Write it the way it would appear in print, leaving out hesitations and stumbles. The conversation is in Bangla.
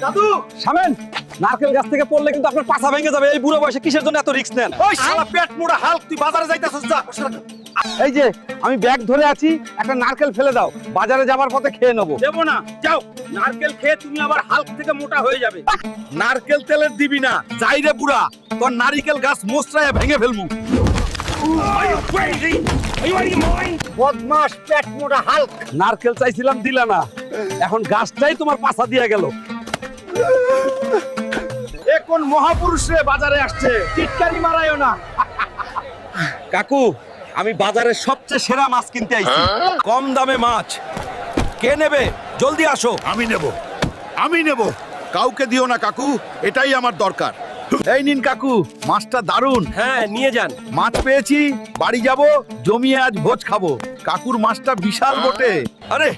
দাদু শামেন, নারকেল গাছ থেকে পড়লে কিন্তু আপনার পাছা ভেঙে যাবে। এই বুড়ো বয়সে কিসের জন্য এত রিস্ক নেন? ওই শালা পেট মোড়া হাল্ক, তুই বাজারে যাইতাছস যা। এই যে আমি ব্যাগ ধরে আছি, একটা নারকেল ফেলে দাও, বাজারে যাবার পথে খেয়ে নেবো। দেবো না, যাও। নারকেল খেয়ে তুমি আবার হাল্ক থেকে মোটা হয়ে যাবে। নারকেল তেলের দিবি না, যাই রে বুড়া, তোর নারকেল গাছ মোচড়ায় ভেঙে ফেলমু। বদমাস পেট মোটা হাল্ক। নারকেল চাইছিলাম, দিলা না, এখন গাছটাই তোমার পাছা দিয়ে গেল। এখন মহাপুরুষ রে বাজারে আসছে, টিটকারি মারায়ও না। কাকু, আমি বাজারের সবচেয়ে সেরা মাছ কিনতে আইছি। কম দামে মাছ কে নেবে? জলদি আসো। আমি নেব। কাউকে দিও না কাকু, এটাই আমার দরকার। এই নিন কাকু, মাছটা দারুণ। হ্যাঁ, নিয়ে যান। মাছ পেয়েছি, বাড়ি যাব, জমিয়ে আজ ভোজ খাবো। কাকুর মাছটা বিশাল বটে। আরে